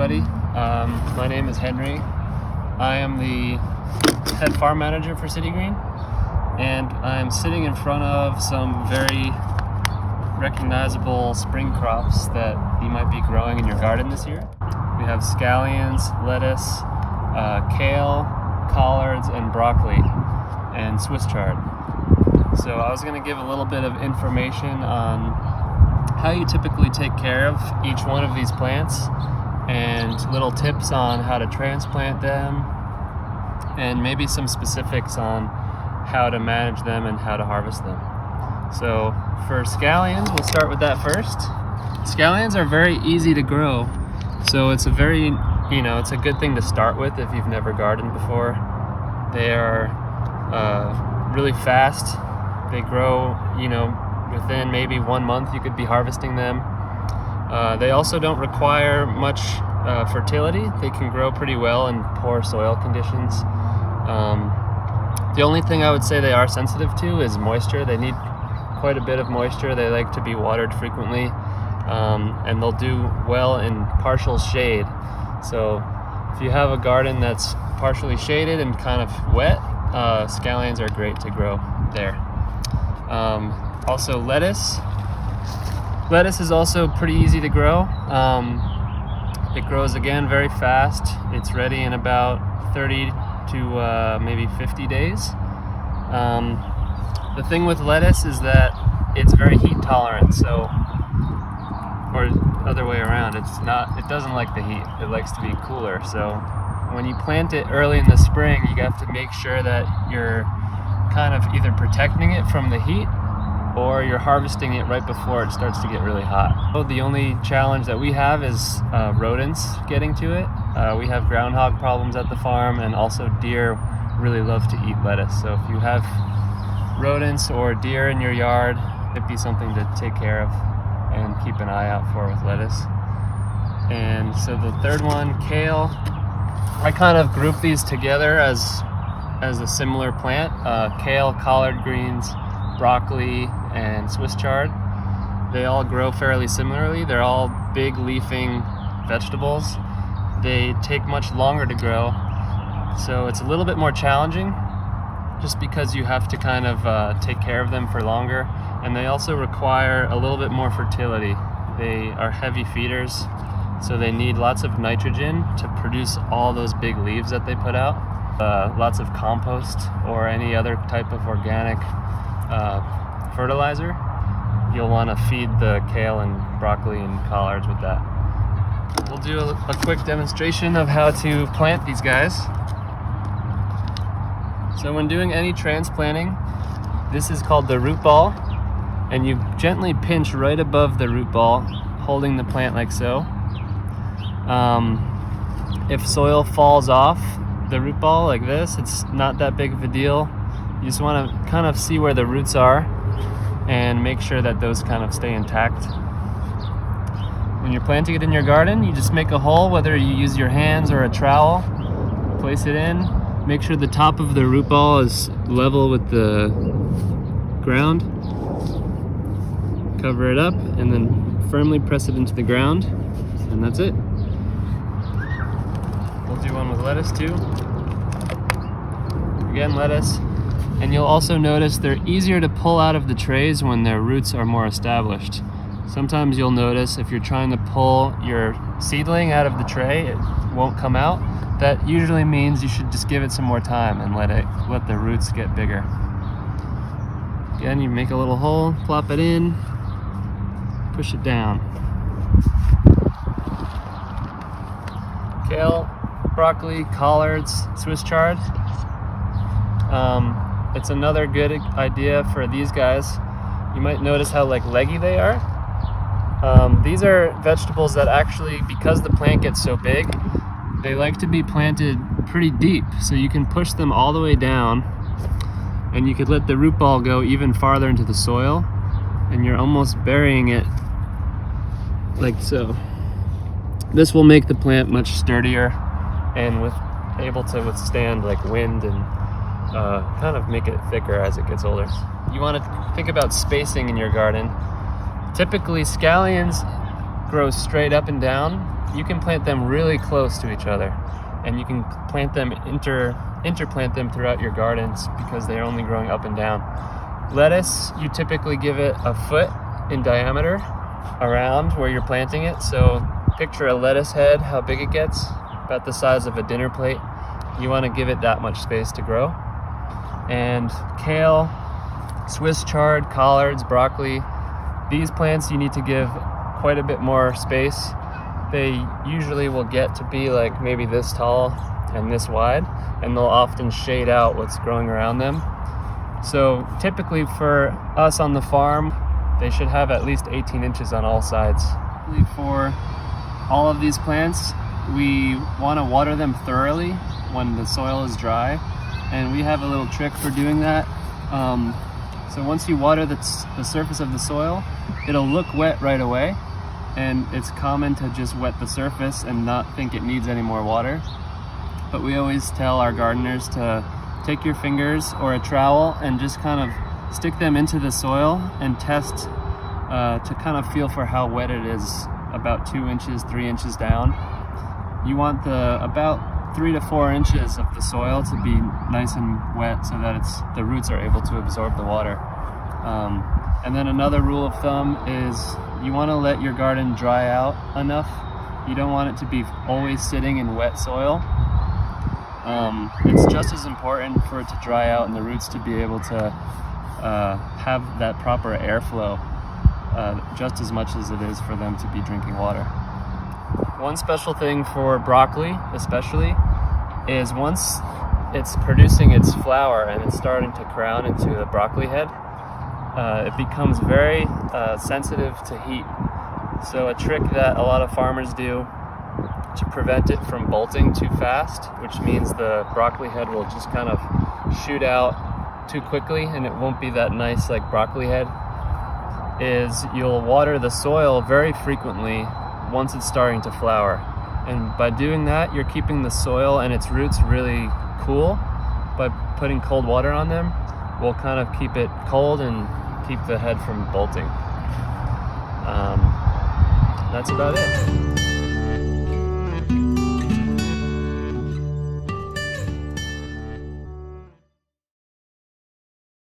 everybody. My name is Henry. I am the head farm manager for City Green, and I'm sitting in front of some very recognizable spring crops that you might be growing in your garden this year. We have scallions, lettuce, kale, collards, and broccoli, and Swiss chard. So I was going to give a little bit of information on how you typically take care of each one of these plants, and little tips on how to transplant them, and maybe some specifics on how to manage them and how to harvest them. So for scallions, we'll start with that first. Scallions are very easy to grow, so it's a very, it's a good thing to start with if you've never gardened before. They are really fast. They grow, within maybe 1 month you could be harvesting them. They also don't require much fertility. They can grow pretty well in poor soil conditions. The only thing I would say they are sensitive to is moisture. They need quite a bit of moisture. They like to be watered frequently, and they'll do well in partial shade. So if you have a garden that's partially shaded and kind of wet, scallions are great to grow there. Also lettuce. Lettuce is also pretty easy to grow. It grows again very fast. It's ready in about 30 to maybe 50 days. The thing with lettuce is that it's very heat tolerant, so, or other way around, it doesn't like the heat. It likes to be cooler. So when you plant it early in the spring, you have to make sure that you're kind of either protecting it from the heat or you're harvesting it right before it starts to get really hot. So the only challenge that we have is rodents getting to it. We have groundhog problems at the farm, and also deer really love to eat lettuce. So if you have rodents or deer in your yard, it'd be something to take care of and keep an eye out for with lettuce. And so the third one, kale. I kind of group these together as a similar plant. Kale, collard greens, broccoli, and Swiss chard. They all grow fairly similarly. They're all big leafing vegetables. They take much longer to grow, so it's a little bit more challenging just because you have to kind of take care of them for longer, and they also require a little bit more fertility. They are heavy feeders, so they need lots of nitrogen to produce all those big leaves that they put out. Lots of compost or any other type of organic fertilizer. You'll want to feed the kale and broccoli and collards with that. We'll do a quick demonstration of how to plant these guys. So when doing any transplanting, this is called the root ball, and you gently pinch right above the root ball, holding the plant like so. If soil falls off the root ball like this, it's not that big of a deal. You just want to kind of see where the roots are and make sure that those kind of stay intact. When you're planting it in your garden, you just make a hole, whether you use your hands or a trowel, place it in, make sure the top of the root ball is level with the ground, cover it up, and then firmly press it into the ground, and that's it. We'll do one with lettuce too. Again, lettuce. And you'll also notice they're easier to pull out of the trays when their roots are more established. Sometimes you'll notice if you're trying to pull your seedling out of the tray, it won't come out. That usually means you should just give it some more time and let the roots get bigger. Again, you make a little hole, plop it in, push it down. Kale, broccoli, collards, Swiss chard. It's another good idea for these guys. You might notice how leggy they are. These are vegetables that actually, because the plant gets so big, they like to be planted pretty deep, so you can push them all the way down, and you could let the root ball go even farther into the soil, and you're almost burying it like so. This will make the plant much sturdier and able to withstand wind and kind of make it thicker as it gets older. You want to think about spacing in your garden. Typically, scallions grow straight up and down, you can plant them really close to each other, and you can plant them, interplant them throughout your gardens because they're only growing up and down. Lettuce, you typically give it a foot in diameter around where you're planting it. So picture a lettuce head, how big it gets, about the size of a dinner plate. You want to give it that much space to grow. And kale, Swiss chard, collards, broccoli, these plants you need to give quite a bit more space. They usually will get to be like maybe this tall and this wide, and they'll often shade out what's growing around them. So typically for us on the farm, they should have at least 18 inches on all sides. For all of these plants, we want to water them thoroughly when the soil is dry, and we have a little trick for doing that. So once you water the surface of the soil, it'll look wet right away, and it's common to just wet the surface and not think it needs any more water. But we always tell our gardeners to take your fingers or a trowel and just kind of stick them into the soil and test to kind of feel for how wet it is, about 2 inches, 3 inches down. You want about 3 to 4 inches of the soil to be nice and wet so that the roots are able to absorb the water. And then another rule of thumb is you want to let your garden dry out enough. You don't want it to be always sitting in wet soil. It's just as important for it to dry out and the roots to be able to have that proper airflow just as much as it is for them to be drinking water. One special thing for broccoli especially is once it's producing its flower and it's starting to crown into the broccoli head, it becomes very sensitive to heat. So a trick that a lot of farmers do to prevent it from bolting too fast, which means the broccoli head will just kind of shoot out too quickly and it won't be that nice like broccoli head, is you'll water the soil very frequently once it's starting to flower. And by doing that, you're keeping the soil and its roots really cool. By putting cold water on them, will kind of keep it cold and keep the head from bolting. That's about it.